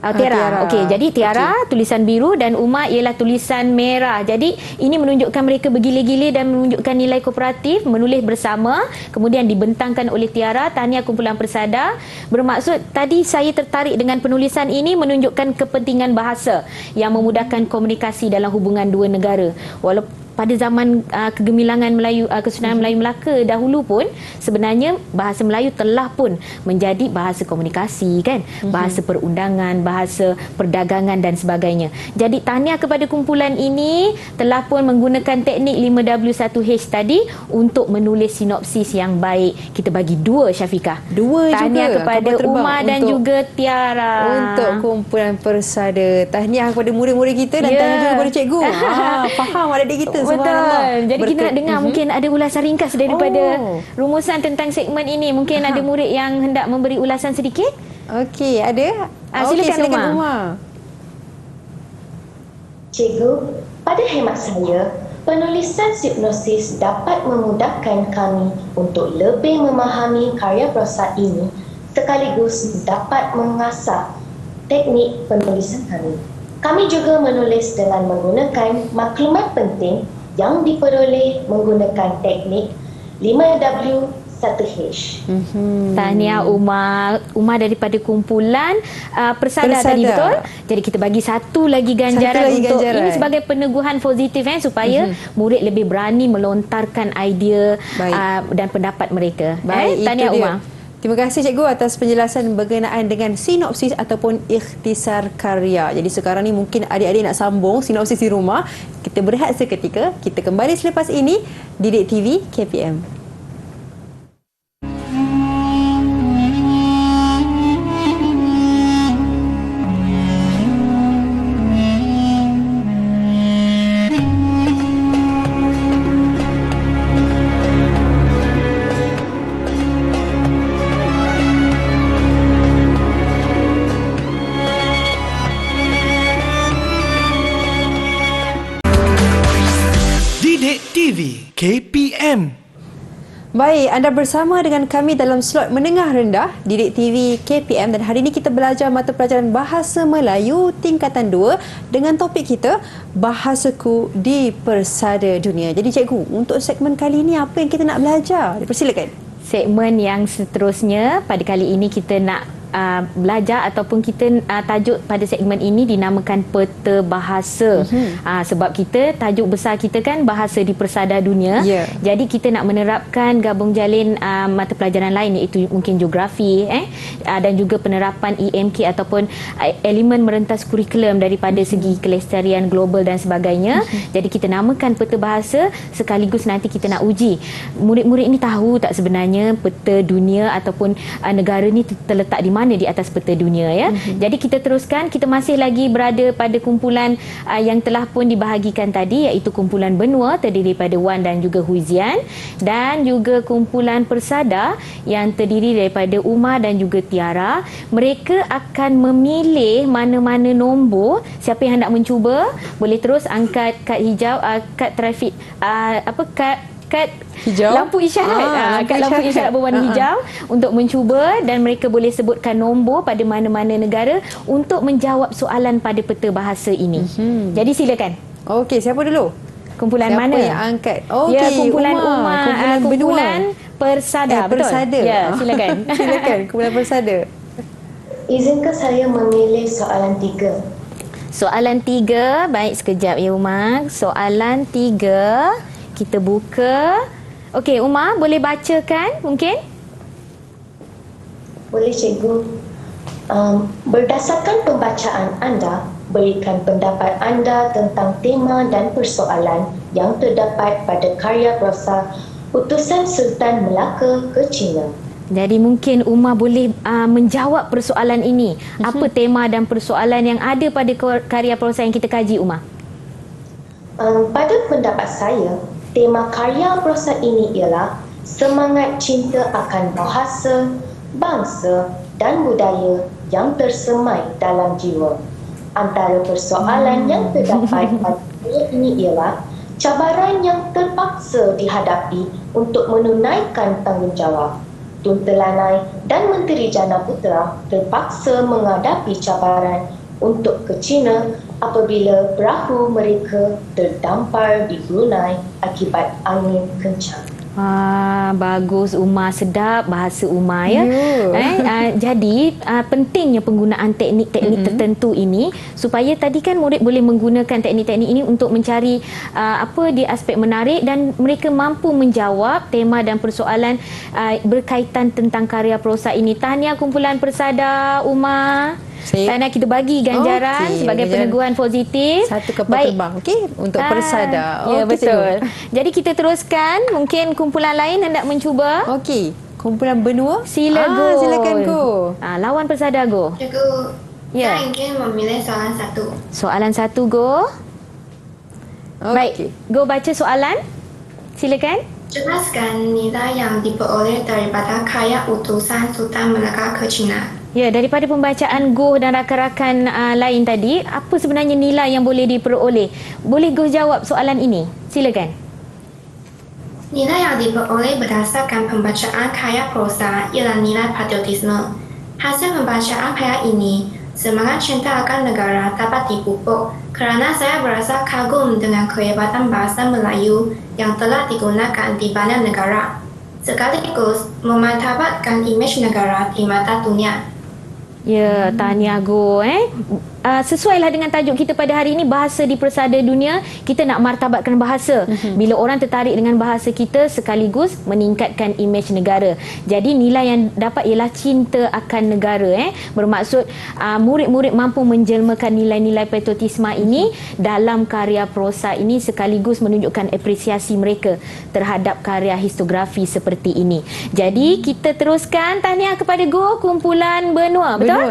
Tiara. Okey, jadi Tiara tulisan biru dan Uma ialah tulisan merah. Jadi ini menunjukkan mereka bergila-gila dan menunjukkan nilai kooperatif, menulis bersama, kemudian dibentangkan oleh Tiara. Tahniah kumpulan Persada. Bermaksud tadi saya tertarik dengan penulisan ini menunjukkan kepentingan bahasa yang memudahkan komunikasi dalam hubungan dua negara. Walaupun pada zaman kegemilangan Melayu, Kesultanan Melayu Melaka dahulu pun sebenarnya bahasa Melayu telah pun menjadi bahasa komunikasi kan, bahasa perundangan, bahasa perdagangan dan sebagainya. Jadi tahniah kepada kumpulan ini telah pun menggunakan teknik 5W1H tadi untuk menulis sinopsis yang baik. Kita bagi 2 Syafiqah. 2 tahniah juga kepada Uma dan juga Tiara. Untuk kumpulan Persada. Tahniah kepada murid-murid kita dan tahniah juga kepada cikgu. Faham adik-adik kita. Betul. Jadi kita nak dengar mungkin ada ulasan ringkas daripada rumusan tentang segmen ini. Mungkin ada murid yang hendak memberi ulasan sedikit. Okey, ada? Silakan Uma. Cikgu, pada hemat saya, penulisan sinopsis dapat memudahkan kami untuk lebih memahami karya prosa ini sekaligus dapat mengasah teknik penulisan kami. Kami juga menulis dengan menggunakan maklumat penting yang diperoleh menggunakan teknik 5W1H. Tahniah Uma daripada kumpulan Persada tadi, betul? Jadi kita bagi satu lagi ganjaran untuk ini sebagai peneguhan positif supaya murid lebih berani melontarkan idea dan pendapat mereka. Tahniah Uma. Terima kasih cikgu atas penjelasan berkenaan dengan sinopsis ataupun ikhtisar karya. Jadi sekarang ni mungkin adik-adik nak sambung sinopsis di rumah. Kita berehat seketika. Kita kembali selepas ini di Didik TV KPM. Didik TV KPM. Baik, anda bersama dengan kami dalam slot menengah rendah Didik TV KPM dan hari ini kita belajar mata pelajaran Bahasa Melayu tingkatan 2 dengan topik kita Bahasaku di Persada Dunia. Jadi cikgu, untuk segmen kali ini apa yang kita nak belajar? Dipersilakan. Segmen yang seterusnya pada kali ini kita nak belajar ataupun kita tajuk pada segmen ini dinamakan peta bahasa. Sebab kita tajuk besar kita kan bahasa di persada dunia. Jadi kita nak menerapkan gabung jalin mata pelajaran lain iaitu mungkin geografi dan juga penerapan EMK ataupun elemen merentas kurikulum daripada segi kelestarian global dan sebagainya. Jadi kita namakan peta bahasa sekaligus nanti kita nak uji murid-murid ni tahu tak sebenarnya peta dunia ataupun negara ni terletak di mana di atas peta dunia ya. Jadi kita teruskan, kita masih lagi berada pada kumpulan yang telah pun dibahagikan tadi iaitu kumpulan benua terdiri daripada Wan dan juga Huizian dan juga kumpulan persada yang terdiri daripada Umar dan juga Tiara. Mereka akan memilih mana-mana nombor. Siapa yang hendak mencuba boleh terus angkat kad hijau, kad trafik kad hijau, lampu isyarat, lampu isyarat berwarna hijau untuk mencuba dan mereka boleh sebutkan nombor pada mana-mana negara untuk menjawab soalan pada peta bahasa ini. Jadi silakan. Okey, siapa dulu? Kumpulan siapa mana? Yang angkat? Okey, kumpulan Umar, kumpulan persada. Betul. Persada. Ya, silakan. Silakan, kumpulan persada. Izinkan saya memilih soalan 3. Soalan 3, baik sekejap ya Umar. Soalan 3 kita buka. Okey, Umar boleh bacakan mungkin? Boleh cikgu. Berdasarkan pembacaan anda, berikan pendapat anda tentang tema dan persoalan yang terdapat pada karya prosa Utusan Sultan Melaka ke China. Jadi mungkin Umar boleh menjawab persoalan ini. Apa tema dan persoalan yang ada pada karya prosa yang kita kaji, Umar? Pada pendapat saya, tema karya prosa ini ialah semangat cinta akan bahasa, bangsa dan budaya yang tersemai dalam jiwa. Antara persoalan yang terdapat pada karya ini ialah cabaran yang terpaksa dihadapi untuk menunaikan tanggungjawab. Tun Telanai dan Menteri Jana Putera terpaksa menghadapi cabaran untuk ke China apabila perahu mereka terdampar di Brunei akibat angin kencang. Bagus Umar, sedap bahasa Umar ya. Jadi pentingnya penggunaan teknik-teknik tertentu ini supaya tadi kan murid boleh menggunakan teknik-teknik ini untuk mencari di aspek menarik dan mereka mampu menjawab tema dan persoalan berkaitan tentang karya prosa ini. Tahniah kumpulan persada Umar. Tahniah, kita bagi ganjaran sebagai peneguhan positif. Satu kapal terbang, untuk persada. Ya, betul. Jadi kita teruskan. Mungkin kumpulan lain hendak mencuba. Okey, kumpulan benua. Silakan go. Lawan persada go. Cikgu, saya ingin memilih soalan 1. Soalan 1 go. Baik, go baca soalan. Silakan. Jelaskan nilai yang diperoleh daripada karya Utusan Sultan Melaka ke China. Ya, daripada pembacaan Goh dan rakan-rakan lain tadi, apa sebenarnya nilai yang boleh diperoleh? Boleh Goh jawab soalan ini? Silakan. Nilai yang diperoleh berdasarkan pembacaan karya prosa ialah nilai patriotisme. Hasil pembacaan karya ini, semangat cinta akan negara dapat dipupuk kerana saya berasa kagum dengan kehebatan bahasa Melayu yang telah digunakan di banyak negara, sekaligus memartabatkan imej negara di mata dunia. Ya, tahniah Go. Sesuailah dengan tajuk kita pada hari ini, bahasa di persada dunia. Kita nak martabatkan bahasa. Bila orang tertarik dengan bahasa kita, sekaligus meningkatkan imej negara. Jadi nilai yang dapat ialah cinta akan negara. Bermaksud murid-murid mampu menjelmakan nilai-nilai patriotisme ini dalam karya prosa ini, sekaligus menunjukkan apresiasi mereka terhadap karya historiografi seperti ini. Jadi kita teruskan. Tahniah kepada Go, kumpulan benua. Betul?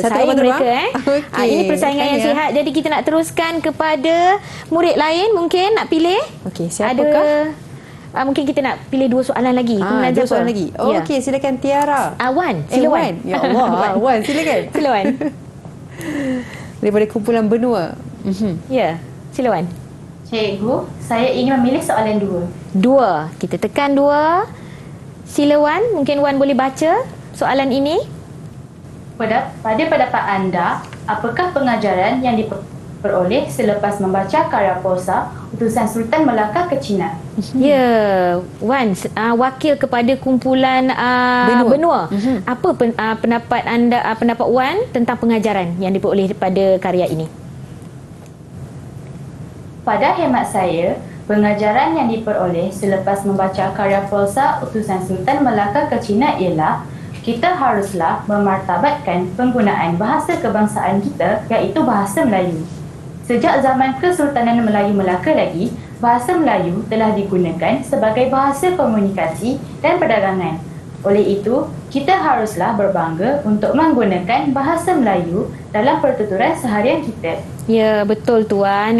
Bersaing mereka. Ini persaingan yang sihat. Jadi kita nak teruskan kepada murid lain. Mungkin nak pilih. Siapakah? Mungkin kita nak pilih 2 soalan lagi. Dua soalan lagi. Okey, silakan Tiara. Wan, sila Wan. Ya Allah, Wan silakan. Sila Wan. Daripada kumpulan benua. Ya, sila Wan. Cikgu, saya ingin memilih soalan 2. 2. Kita tekan 2. Sila Wan, mungkin Wan boleh baca soalan ini. Pada pendapat anda, apakah pengajaran yang diperoleh selepas membaca karya prosa utusan Sultan Melaka ke China. Ya, Wan, wakil kepada kumpulan benua. Apa pendapat anda, pendapat Wan tentang pengajaran yang diperoleh pada karya ini? Pada hemat saya, pengajaran yang diperoleh selepas membaca karya prosa utusan Sultan Melaka ke China ialah kita haruslah memartabatkan penggunaan bahasa kebangsaan kita, iaitu bahasa Melayu. Sejak zaman Kesultanan Melayu Melaka lagi, bahasa Melayu telah digunakan sebagai bahasa komunikasi dan perdagangan. Oleh itu, kita haruslah berbangga untuk menggunakan bahasa Melayu dalam pertuturan seharian kita. Ya, betul Tuan.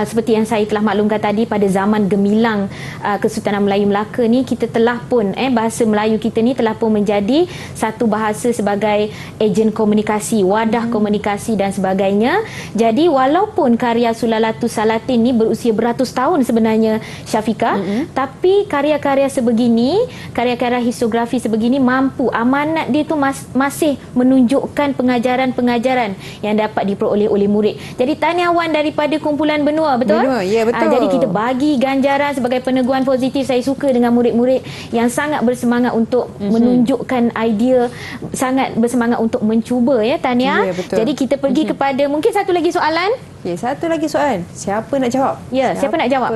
Seperti yang saya telah maklumkan tadi, pada zaman gemilang Kesultanan Melayu Melaka ni, kita telah pun bahasa Melayu kita ni telah pun menjadi satu bahasa sebagai ejen komunikasi, wadah komunikasi dan sebagainya. Jadi walaupun karya Sulalatus Salatin ni berusia beratus tahun sebenarnya, Syafiqah, tapi karya-karya sebegini, karya-karya historiografi sebegini mampu, amanat dia tu masih menunjukkan pengajaran-pengajaran yang dapat diperoleh oleh murid. Jadi tahniah Wan daripada kumpulan benua, betul? Benua, ya betul. Jadi kita bagi ganjaran sebagai peneguhan positif. Saya suka dengan murid-murid yang sangat bersemangat untuk menunjukkan idea, sangat bersemangat untuk mencuba, ya tahniah. Ya, betul. Jadi kita pergi kepada mungkin satu lagi soalan. Ya, satu lagi soalan. Siapa nak jawab? Ya, siapa nak jawab?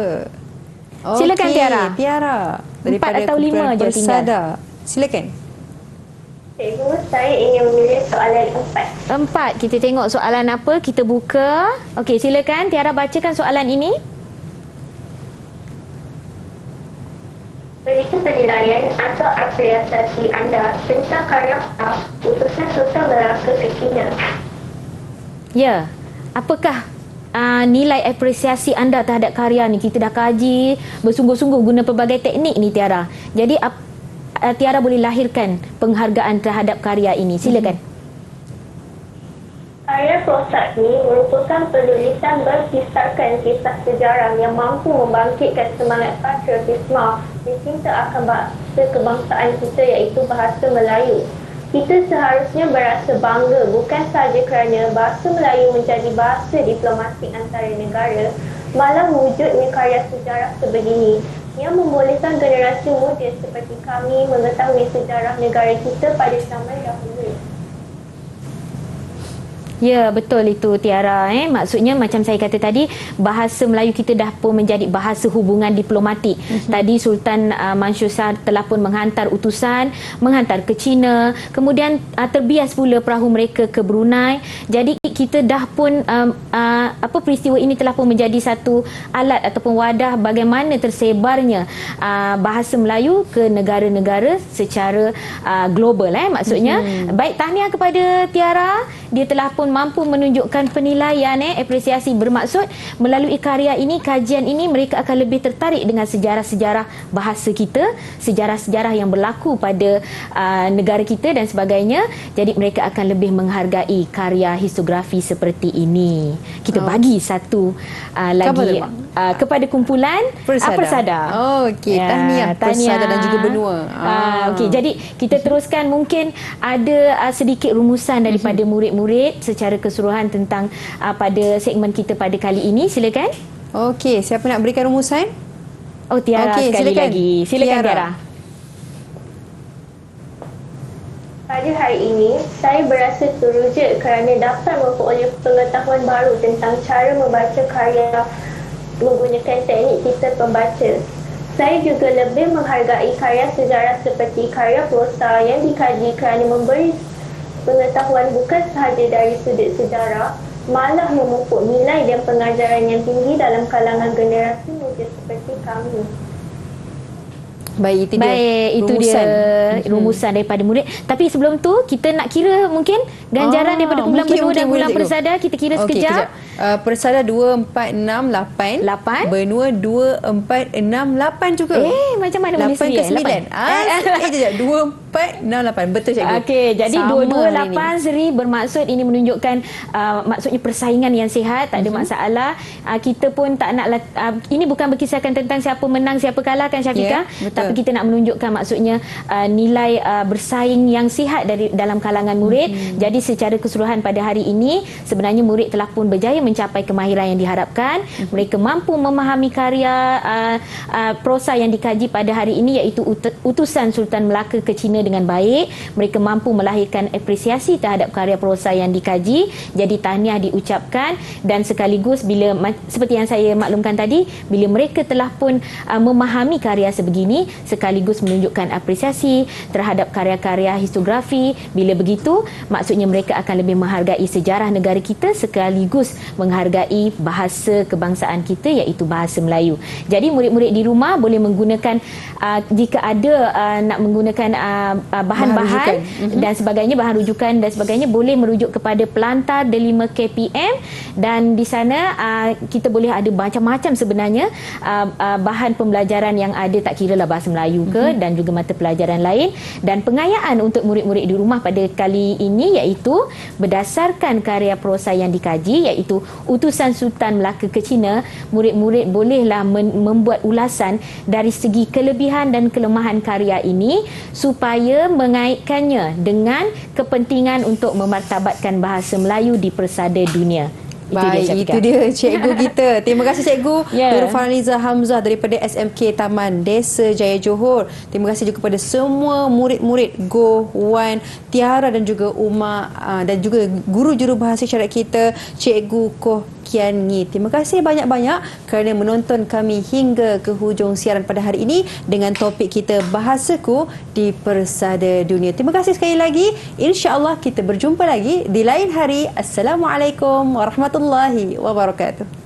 Silakan, Okey, Tiara. Tiara. Daripada 4 atau 5 kumpulan je tinggal. Persada. Silakan. Cikgu, saya ingin memilih soalan 4. 4. Kita tengok soalan apa. Kita buka. Okey, silakan Tiara bacakan soalan ini. Berikan penilaian atau apresiasi anda tentang karya utusan Sultan Melaka ke China. Ya. Apakah nilai apresiasi anda terhadap karya ni? Kita dah kaji bersungguh-sungguh guna pelbagai teknik ni, Tiara. Jadi Tiara boleh lahirkan penghargaan terhadap karya ini. Silakan. Karya prosa ini merupakan penulisan berkisarkan kisah sejarah yang mampu membangkitkan semangat patriotisme dan cinta akan bahasa kebangsaan kita, iaitu bahasa Melayu. Kita seharusnya berasa bangga bukan sahaja kerana bahasa Melayu menjadi bahasa diplomatik antara negara, malah wujudnya karya sejarah sebegini yang membolehkan generasi muda seperti kami mengetahui sejarah negara kita pada zaman dahulu. Ya, betul itu Tiara. Maksudnya macam saya kata tadi, bahasa Melayu kita dah pun menjadi bahasa hubungan diplomatik. Tadi Sultan Mansur Shah telah pun menghantar utusan, menghantar ke China, kemudian terbias pula perahu mereka ke Brunei. Jadi kita dah pun peristiwa ini telah pun menjadi satu alat ataupun wadah bagaimana tersebarnya bahasa Melayu ke negara-negara secara global. Maksudnya, baik, tahniah kepada Tiara. Dia telah pun mampu menunjukkan penilaian, apresiasi, bermaksud melalui karya ini, kajian ini, mereka akan lebih tertarik dengan sejarah-sejarah bahasa kita, sejarah-sejarah yang berlaku pada negara kita dan sebagainya. Jadi mereka akan lebih menghargai karya historiografi seperti ini. Kita bagi satu lagi kepada kumpulan Persada. Okey, tahniah Persada dan juga benua. Okey, jadi kita teruskan. Mungkin ada sedikit rumusan daripada murid-murid secara keseluruhan tentang pada segmen kita pada kali ini. Silakan. Okey, siapa nak berikan rumusan? Oh, Tiara sekali silakan. lagi. Silakan Tiara. Pada hari ini, saya berasa teruja kerana dapat memperoleh pengetahuan baru tentang cara membaca karya menggunakan teknik kita pembaca. Saya juga lebih menghargai karya sejarah seperti karya prosa yang dikaji kerana memberi pengetahuan bukan sahaja dari sudut sejarah, malah memupuk nilai dan pengajaran yang tinggi dalam kalangan generasi muda seperti kami. Baik, itu dia dia rumusan daripada murid. Tapi sebelum tu kita nak kira mungkin ganjaran daripada kumpulan benua dan kumpulan Persada. Kita kira sekejap. Persada 2, 4, 6, 8. 8. Benua 2, 4, 6, 8 juga. Macam mana boleh 8 ke 9? 2, 4, 0377108868. Betul cikgu. Okey, jadi Sama 228 Seri bermaksud ini menunjukkan maksudnya persaingan yang sihat, tak ada masalah. Kita pun tak nak ini bukan berkisahkan tentang siapa menang siapa kalah kan Syafiqah, betul. tapi kita nak menunjukkan maksudnya nilai bersaing yang sihat dari dalam kalangan murid. Jadi secara keseluruhan pada hari ini sebenarnya murid telah pun berjaya mencapai kemahiran yang diharapkan. Mereka mampu memahami karya prosa yang dikaji pada hari ini iaitu Utusan Sultan Melaka ke China dengan baik. Mereka mampu melahirkan apresiasi terhadap karya prosa yang dikaji. Jadi tahniah diucapkan, dan sekaligus bila seperti yang saya maklumkan tadi, bila mereka telah pun memahami karya sebegini, sekaligus menunjukkan apresiasi terhadap karya-karya historiografi. Bila begitu, maksudnya mereka akan lebih menghargai sejarah negara kita sekaligus menghargai bahasa kebangsaan kita iaitu bahasa Melayu. Jadi murid-murid di rumah boleh menggunakan jika ada nak menggunakan bahan-bahan dan sebagainya, bahan rujukan dan sebagainya, boleh merujuk kepada Pelantar Delima KPM, dan di sana kita boleh ada macam-macam sebenarnya bahan pembelajaran yang ada, tak kira lah bahasa Melayu ke dan juga mata pelajaran lain. Dan pengayaan untuk murid-murid di rumah pada kali ini iaitu berdasarkan karya prosa yang dikaji iaitu Utusan Sultan Melaka ke China, murid-murid bolehlah membuat ulasan dari segi kelebihan dan kelemahan karya ini supaya mengaitkannya dengan kepentingan untuk memartabatkan bahasa Melayu di persada dunia. Baik, itu dia cikgu kita. Terima kasih cikgu Nur Farliza Hamzah daripada SMK Taman Desa Jaya Johor. Terima kasih juga kepada semua murid-murid Go, Wan, Tiara dan juga Uma dan juga guru jurubahasa isyarat kita Cikgu Koh Kian Ngi. Terima kasih banyak-banyak kerana menonton kami hingga ke hujung siaran pada hari ini dengan topik kita Bahasaku di Persada Dunia. Terima kasih sekali lagi. InsyaAllah kita berjumpa lagi di lain hari. Assalamualaikum warahmatullahi wabarakatuh.